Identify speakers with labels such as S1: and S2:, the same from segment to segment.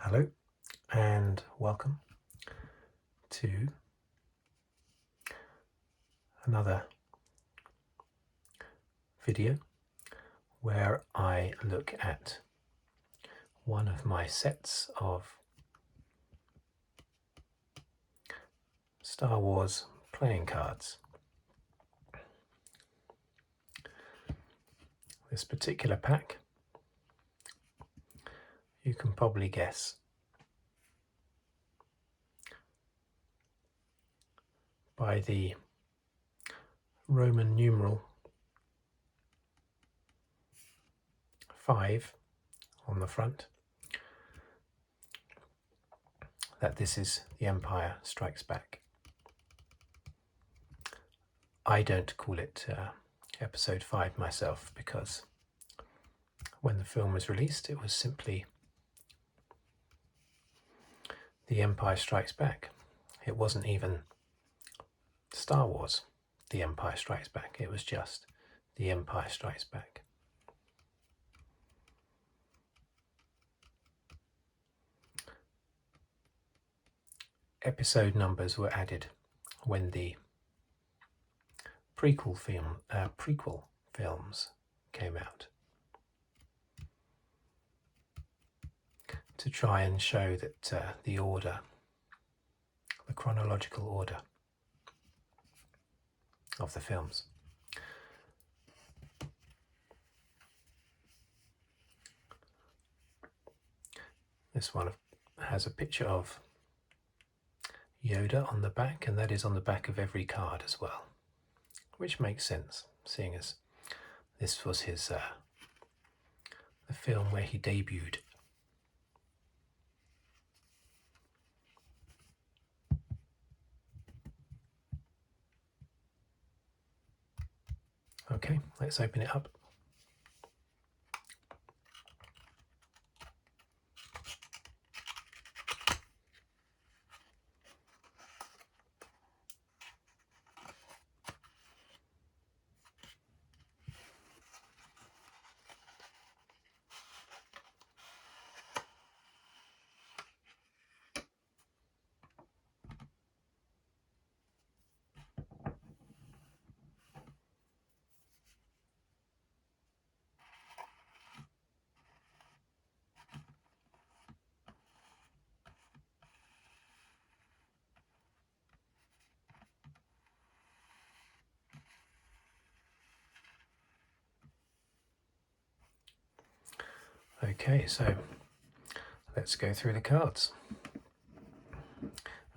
S1: Hello and welcome to another video where I look at one of my sets of Star Wars playing cards. This particular pack, you can probably guess, by the Roman numeral 5 on the front, that this is The Empire Strikes Back. I don't call it Episode 5 myself, because when the film was released it was simply The Empire Strikes Back. It wasn't even Star Wars The Empire Strikes Back, it was just The Empire Strikes Back. Episode numbers were added when the prequel films came out, to try and show that the chronological order of the films. This one has a picture of Yoda on the back, and that is on the back of every card as well, which makes sense, seeing as this was his the film where he debuted. Okay, let's open it up. Okay, so let's go through the cards.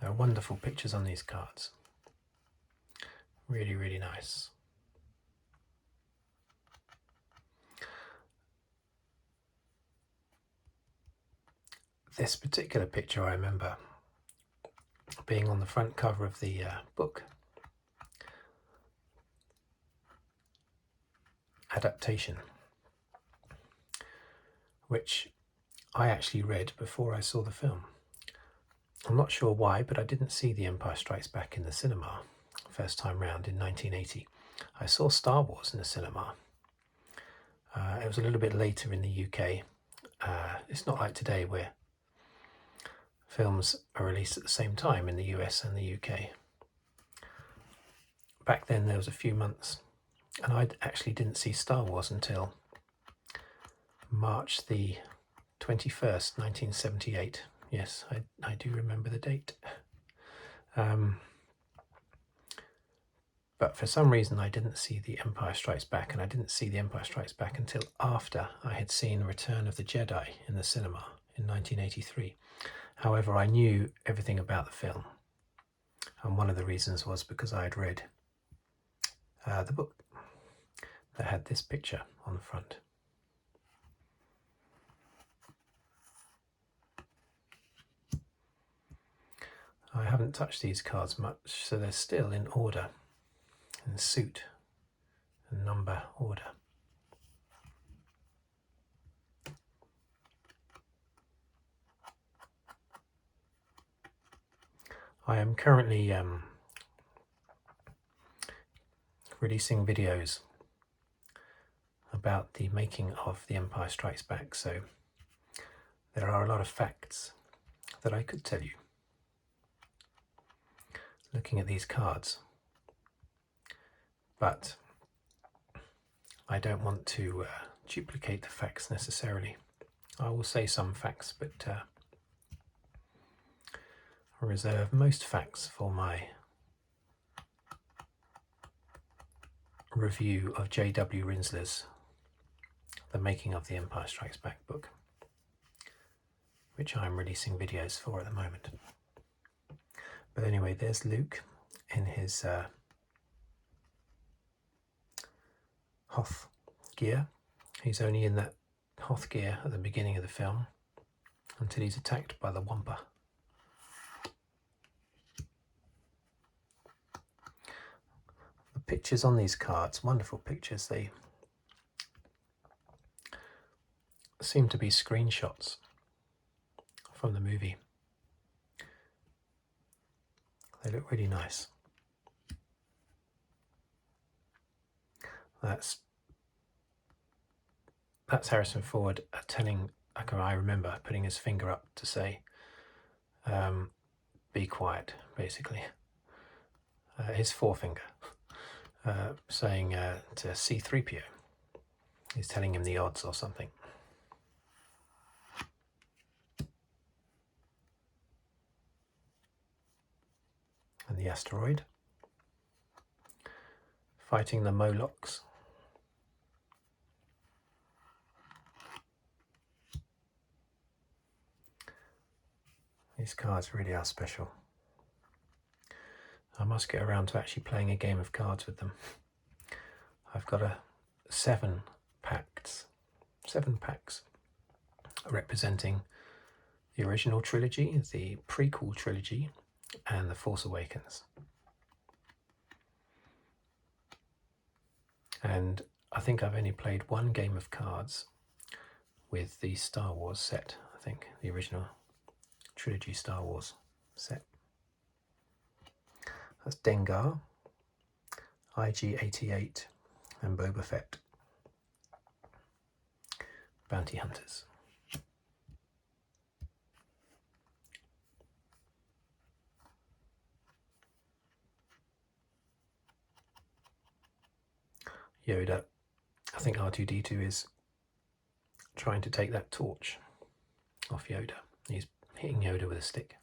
S1: There are wonderful pictures on these cards. Really, really nice. This particular picture I remember being on the front cover of the book adaptation, which I actually read before I saw the film. I'm not sure why, but I didn't see The Empire Strikes Back in the cinema first time round in 1980. I saw Star Wars in the cinema. It was a little bit later in the UK. It's not like today where films are released at the same time in the US and the UK. Back then there was a few months, and I actually didn't see Star Wars until March the 21st, 1978. Yes, I do remember the date. But for some reason I didn't see The Empire Strikes Back, and I didn't see The Empire Strikes Back until after I had seen Return of the Jedi in the cinema in 1983. However, I knew everything about the film, and one of the reasons was because I had read the book that had this picture on the front. I haven't touched these cards much, so they're still in order, in suit and number order. I am currently releasing videos about the making of The Empire Strikes Back, so There are a lot of facts that I could tell you looking at these cards, but I don't want to duplicate the facts necessarily. I will say some facts, but I reserve most facts for my review of J.W. Rinzler's The Making of the Empire Strikes Back book, which I'm releasing videos for at the moment. But anyway, there's Luke in his Hoth gear. He's only in that Hoth gear at the beginning of the film until he's attacked by the Wampa. The pictures on these cards, wonderful pictures, they seem to be screenshots from the movie. They look really nice. That's Harrison Ford telling, I remember putting his finger up to say, be quiet, basically. His forefinger, saying to C-3PO. He's telling him the odds or something. And the asteroid. Fighting the Molochs. These cards really are special. I must get around to actually playing a game of cards with them. I've got 7 packs representing the original trilogy, the prequel trilogy, and The Force Awakens. And I think I've only played one game of cards with the Star Wars set, I think, the original trilogy Star Wars set. That's Dengar, IG-88, and Boba Fett. Bounty Hunters. Yoda. I think R2-D2 is trying to take that torch off Yoda. He's hitting Yoda with a stick.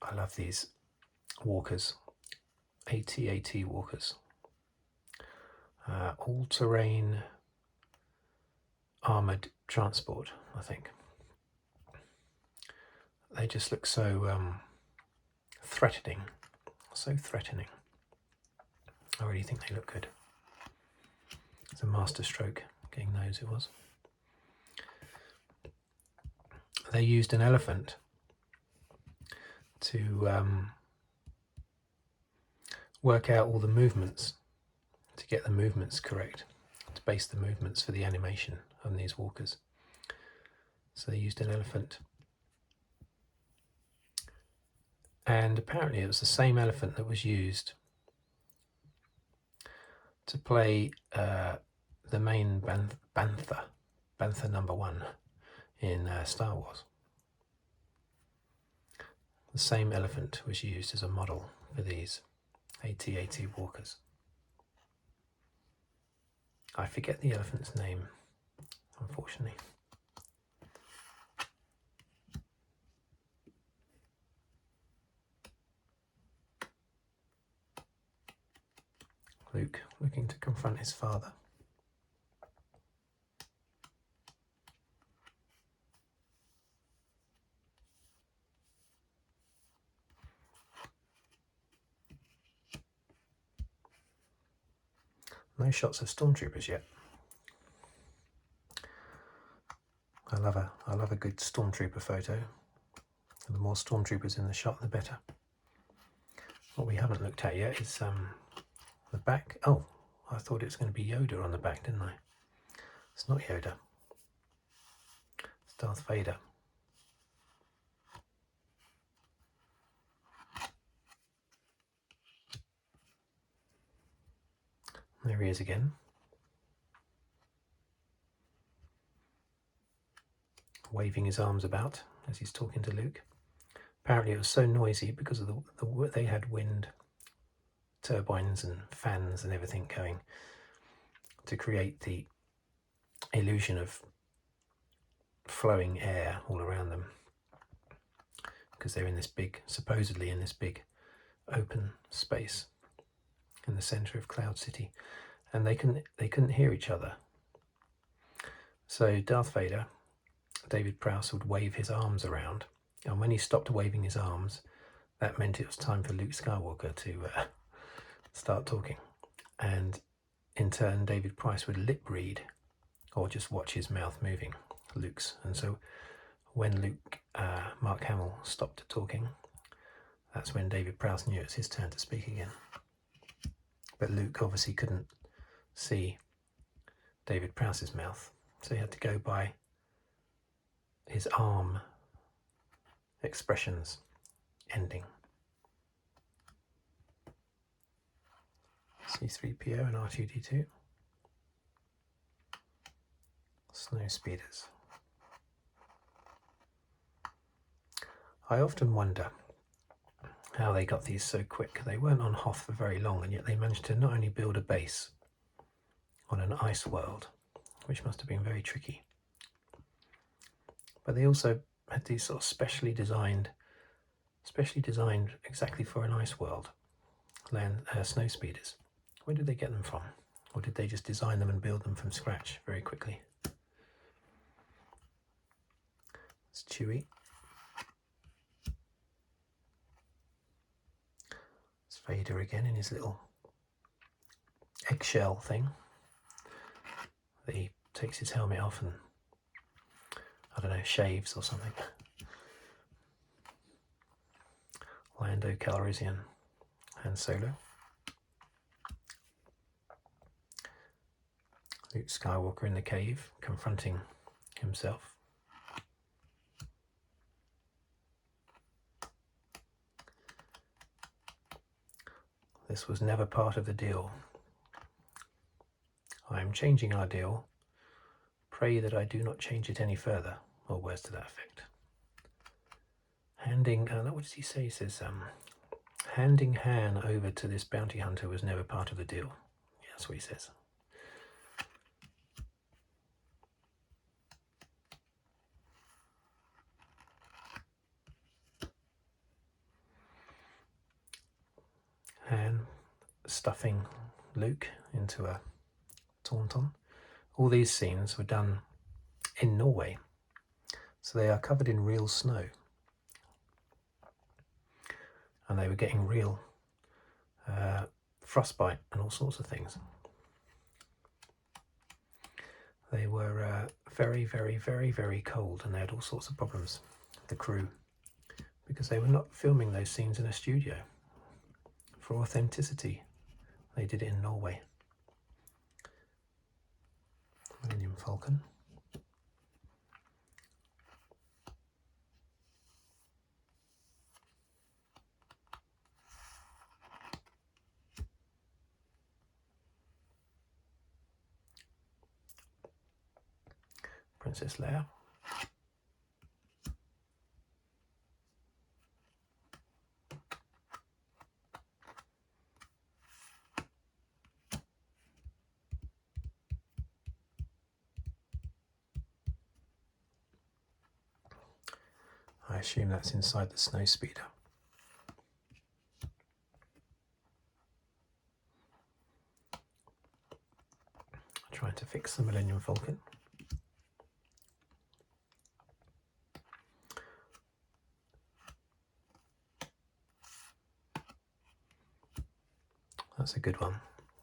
S1: I love these walkers, AT-AT walkers. All-terrain armoured transport, I think. They just look so threatening, so threatening. I really think they look good. It's a master stroke, getting those it was. They used an elephant to work out all the movements, to get the movements correct, to base the movements for the animation on these walkers. So they used an elephant. And apparently it was the same elephant that was used to play the main Bantha number 1 in Star Wars. The same elephant was used as a model for these AT-AT walkers. I forget the elephant's name, unfortunately. Luke looking to confront his father. No shots of stormtroopers yet. I love a good stormtrooper photo. The more stormtroopers in the shot, the better. What we haven't looked at yet is the back. Oh, I thought it was going to be Yoda on the back, didn't I? It's not Yoda. It's Darth Vader. There he is again. Waving his arms about as he's talking to Luke. Apparently it was so noisy because of they had wind turbines and fans and everything going to create the illusion of flowing air all around them, because they're in this big, supposedly in this big open space in the center of Cloud City, and they couldn't hear each other. So Darth Vader, David Prowse, would wave his arms around, and when he stopped waving his arms, that meant it was time for Luke Skywalker to start talking. And in turn, David Price would lip read or just watch his mouth moving, Luke's. And so when Mark Hamill stopped talking, that's when David Prowse knew it was his turn to speak again. But Luke obviously couldn't see David Prowse's mouth, so he had to go by his arm expressions ending. C-3PO and R2-D2. Snow speeders. I often wonder how they got these so quick. They weren't on Hoth for very long, and yet they managed to not only build a base on an ice world, which must have been very tricky, but they also had these sort of specially designed exactly for an ice world snow speeders. Where did they get them from? Or did they just design them and build them from scratch very quickly? It's Chewie. It's Vader again in his little eggshell thing. He takes his helmet off and, I don't know, shaves or something. Lando Calrissian and Solo. Luke Skywalker in the cave, confronting himself. This was never part of the deal. I am changing our deal. Pray that I do not change it any further, or words to that effect. Handing, what does he say? He says, handing Han over to this bounty hunter was never part of the deal. Yeah, that's what he says. Han stuffing Luke into a tauntaun. All these scenes were done in Norway, so they are covered in real snow, and they were getting real frostbite and all sorts of things. They were very, very, very, very cold, and they had all sorts of problems, the crew, because they were not filming those scenes in a studio. For authenticity, they did it in Norway. Millennium Falcon. Princess Leia. I assume that's inside the snow speeder. Trying to fix the Millennium Falcon. That's a good one.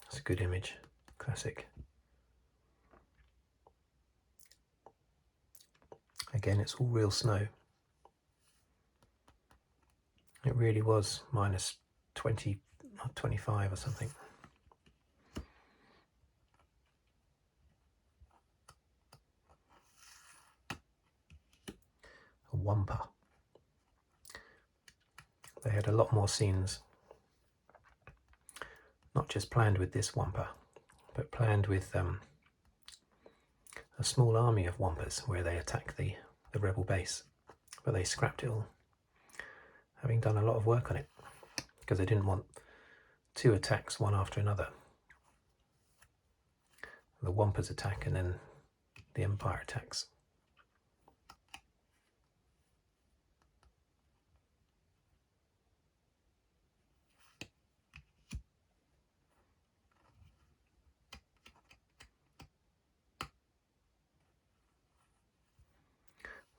S1: That's a good image. Classic. Again, it's all real snow. It really was minus 20, 25 or something. A Wampa. They had a lot more scenes, not just planned with this Wampa, but planned with a small army of Wampers where they attack the rebel base. But they scrapped it all, having done a lot of work on it, because they didn't want 2 attacks one after another. The Wampers attack and then the Empire attacks.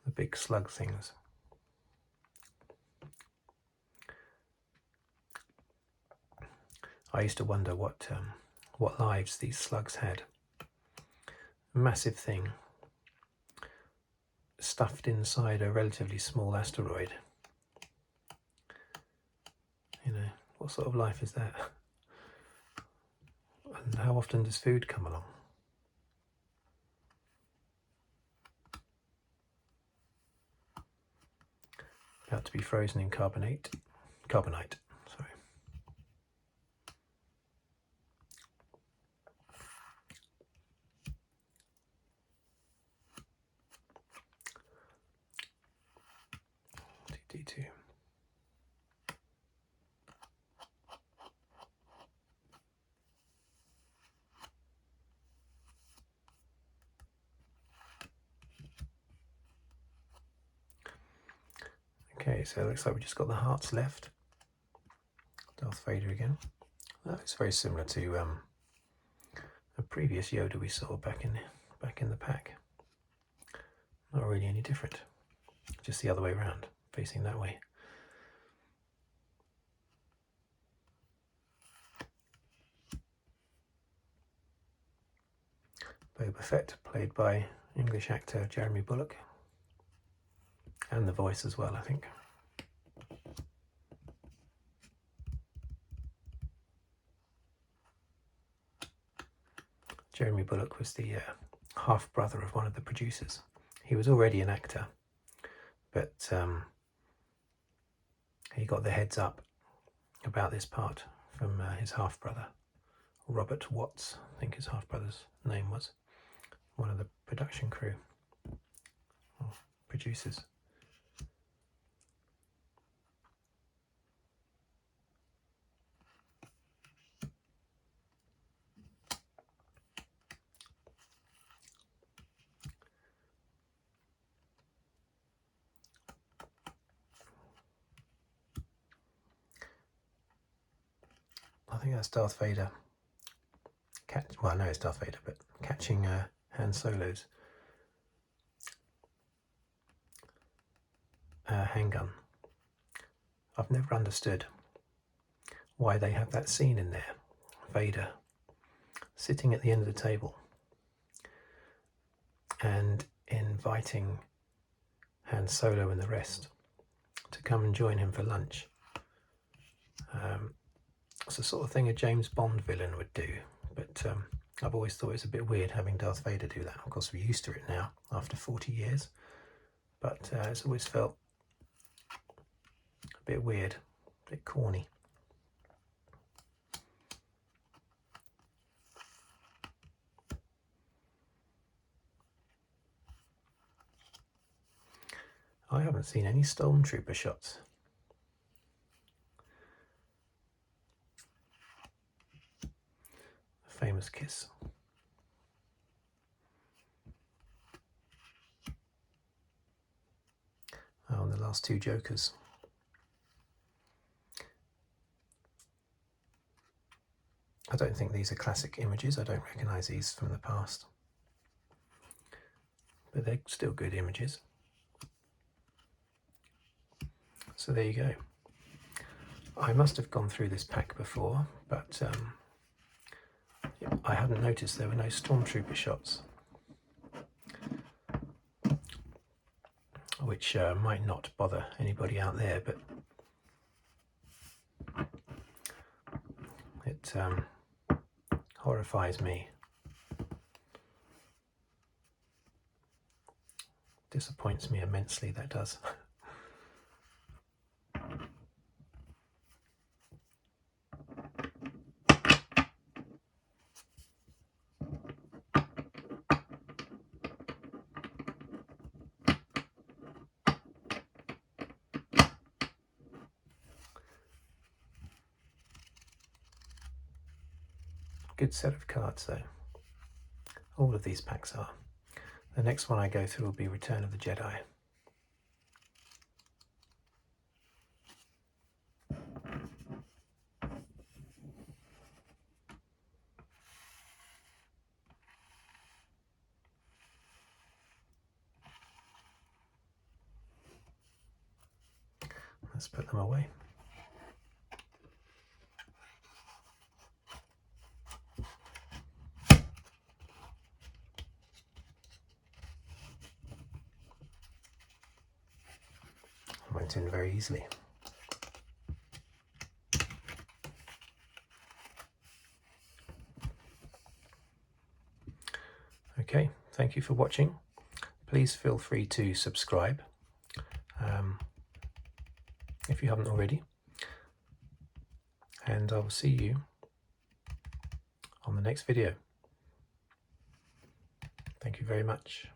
S1: The big slug things. I used to wonder what lives these slugs had. A massive thing, stuffed inside a relatively small asteroid. You know, what sort of life is that? And how often does food come along? About to be frozen in carbonite. Sorry. D2. Okay, so it looks like we just got the hearts left. Darth Vader again. That looks very similar to a previous Yoda we saw back in the pack. Not really any different, just the other way around, facing that way. Boba Fett, played by English actor Jeremy Bulloch, and the voice as well, I think. Jeremy Bulloch was the half-brother of one of the producers. He was already an actor, but he got the heads up about this part from his half-brother, Robert Watts, I think his half-brother's name was, one of the production crew, or producers. I think that's Darth Vader. Well, no, it's Darth Vader, but catching Han Solo's handgun. I've never understood why they have that scene in there. Vader sitting at the end of the table and inviting Han Solo and the rest to come and join him for lunch. It's the sort of thing a James Bond villain would do, but I've always thought it's a bit weird having Darth Vader do that. Of course, we're used to it now after 40 years, but it's always felt a bit weird, a bit corny. I haven't seen any Stormtrooper shots. A famous kiss. Oh, and the last 2 Jokers. I don't think these are classic images. I don't recognise these from the past. But they're still good images. So there you go. I must have gone through this pack before, but I hadn't noticed there were no Stormtrooper shots, which might not bother anybody out there, but it horrifies me. Disappoints me immensely, that does. Good set of cards though. All of these packs are. The next one I go through will be Return of the Jedi. Let's put them away. Went in very easily. Okay, thank you for watching. Please feel free to subscribe if you haven't already. And I will see you on the next video. Thank you very much.